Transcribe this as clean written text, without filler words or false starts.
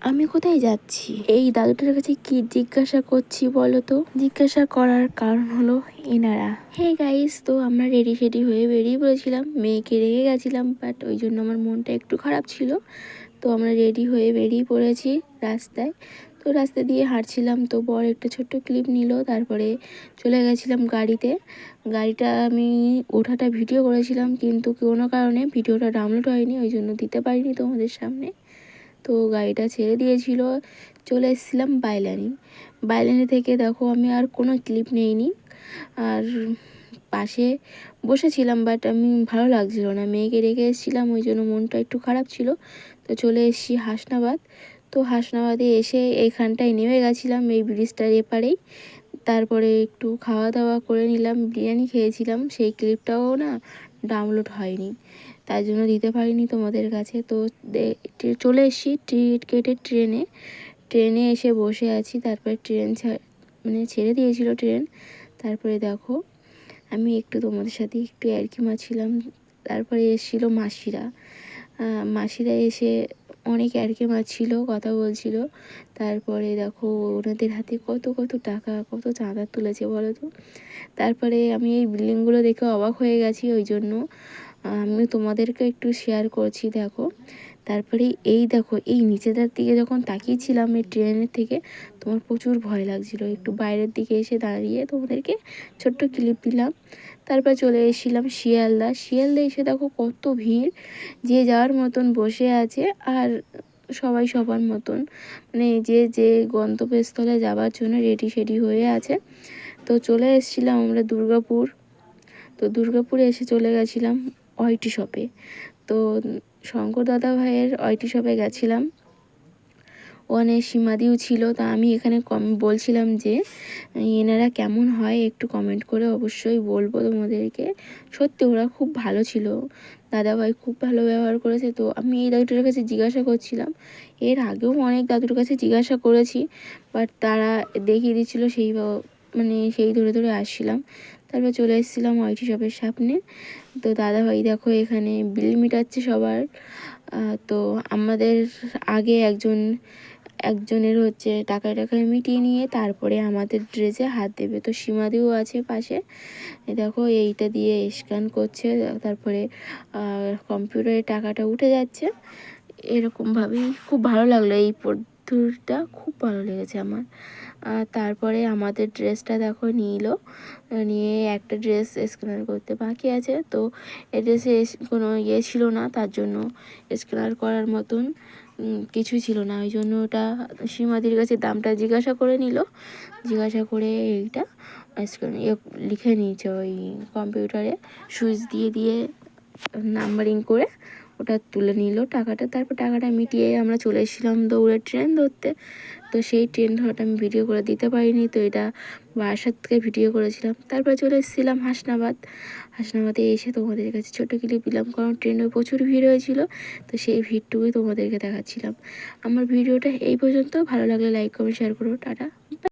আমি কোথায় যাচ্ছি? এই দাদুটার কাছে কি জিজ্ঞাসা করছি বলো তো? জিজ্ঞাসা করার কারণ হলো এনারা। হে গাইস, তো আমরা রেডি সেডি হয়ে বেরিয়ে পড়েছিলাম। মেয়েকে রেখে গেছিলাম, বাট ওই জন্য আমার মনটা একটু খারাপ ছিল। তো আমরা রেডি হয়ে বেরিয়ে পড়েছি রাস্তায়। তো রাস্তা দিয়ে হাঁটছিলাম, তো বর একটা ছোট্ট ক্লিপ নিল, তারপরে চলে গেছিলাম গাড়িতে। গাড়িটা আমি ওঠাটা ভিডিও করেছিলাম, কিন্তু কোনো কারণে ভিডিওটা ডাউনলোড হয়নি, ওই জন্য দিতে পারিনি তোমাদের সামনে। তো গাড়িটা ছেড়ে দিয়েছিল, চলে এসেছিলাম বাইলানি। বাইলানি থেকে দেখো আমি আর কোনো ক্লিপ নেইনি, আর পাশে বসেছিলাম, বাট আমি ভালো লাগছিল না, মেয়েকে রেখে এসেছিলাম, ওই জন্য মনটা একটু খারাপ ছিল। তো চলে এসেছি হাসনাবাদ। তো হাসনাবাদে এসে এইখানটায় নেমে গেছিলাম, এই ব্রিজটার এপারেই। তারপরে একটু খাওয়া দাওয়া করে নিলাম, বিরিয়ানি খেয়েছিলাম, সেই ক্লিপটাও না ডাউনলোড হয়নি, তাই জন্য দিতে পারিনি তোমাদের কাছে। তো চলে এসেছি টিকিট কেটে ট্রেনে এসে বসে আছি। তারপরে ট্রেন মানে ছেড়ে দিয়েছিল ট্রেন। তারপরে দেখো আমি একটু তোমাদের সাথে একটু ইয়ার্কি মারছিলাম। তারপরে এসেছিল মাসিরা এসে অনেক ইয়ার্কি মারছিল, কথা বলছিল। তারপরে দেখো ওনাদের হাতে কত কত টাকা, কত চাঁদা তুলেছে বলো তো। তারপরে আমি এই বিল্ডিংগুলো দেখে অবাক হয়ে গেছি, ওই জন্য আমি তোমাদেরকে একটু শেয়ার করছি, দেখো। তারপরে এই দেখো এই নিচেটার দিকে যখন তাকিয়েছিলাম এই ট্রেনের থেকে, তোমার প্রচুর ভয় লাগছিল। একটু বাইরের দিকে এসে দাঁড়িয়ে তোমাদেরকে ছোট্ট ক্লিপ দিলাম। তারপর চলে এসেছিলাম শিয়ালদা এসে দেখো কত ভিড়, যে যাওয়ার মতন বসে আছে, আর সবাই সবার মতন মানে যে গন্তব্যস্থলে যাওয়ার জন্য রেডি সেডি হয়ে আছে। তো চলে এসেছিলাম আমরা দুর্গাপুর। তো দুর্গাপুরে এসে চলে গেছিলাম ওয়াইটি শপে। তো শঙ্কর দাদা ভাইয়ের ওয়াইটি শপে গেছিলাম, ওখানে সীমাদিও ছিল। তা আমি এখানে বলছিলাম যে এনারা কেমন হয় একটু কমেন্ট করে অবশ্যই বলবো তোমাদেরকে। সত্যি ওরা খুব ভালো ছিল, দাদাভাই খুব ভালো ব্যবহার করেছে। তো আমি এই দাদুটার কাছে জিজ্ঞাসা করছিলাম, এর আগেও অনেক দাদুর কাছে জিজ্ঞাসা করেছি, বাট তারা দেখিয়ে দিচ্ছিলো, সেই ধরে ধরে আসছিলাম। তারপর চলে এসেছিলাম ওয়াইটি শপের সামনে। তো দাদাভাই দেখো এখানে বিল মিটাচ্ছে সবার। তো আমাদের আগে একজনের হচ্ছে টাকায় মিটিয়ে নিয়ে তারপরে আমাদের ড্রেসে হাত দেবে। তো সীমাদিও আছে পাশে, দেখো এইটা দিয়ে স্ক্যান করছে, তারপরে কম্পিউটারে টাকাটা উঠে যাচ্ছে। এরকমভাবেই খুব ভালো লাগলো, এই পদ্ধতিটা খুব ভালো লেগেছে আমার। তারপরে আমাদের ড্রেসটা দেখো নিয়ে একটা ড্রেস স্ক্যানার করতে বাকি আছে। তো এই ড্রেসে কোনো ছিল না, তার জন্য স্ক্যানার করার মতন কিছু ছিল না, ওই জন্য ওটা সীমাদির কাছে দামটা জিজ্ঞাসা করে জিজ্ঞাসা করে এইটা লিখে নিয়েছে ওই কম্পিউটারে, সুইচ দিয়ে নাম্বারিং করে ওটা তুলে নিল টাকাটা। তারপর টাকাটা মিটিয়ে আমরা চলে এসেছিলাম দৌড়ে ট্রেন ধরতে। তো সেই ট্রেন ধরাটা আমি ভিডিও করে দিতে পারিনি, তো এটা বাসার থেকে ভিডিও করেছিলাম। তারপর চলে এসেছিলাম হাসনাবাদে এসে তোমাদের কাছে ছোটো ক্লিপ দিলাম, কারণ ট্রেনে প্রচুর ভিড় হয়েছিল। তো সেই ভিড়টুকুই তোমাদেরকে দেখাচ্ছিলাম। আমার ভিডিওটা এই পর্যন্ত, ভালো লাগলে লাইক কমেন্ট শেয়ার করো, টাটা।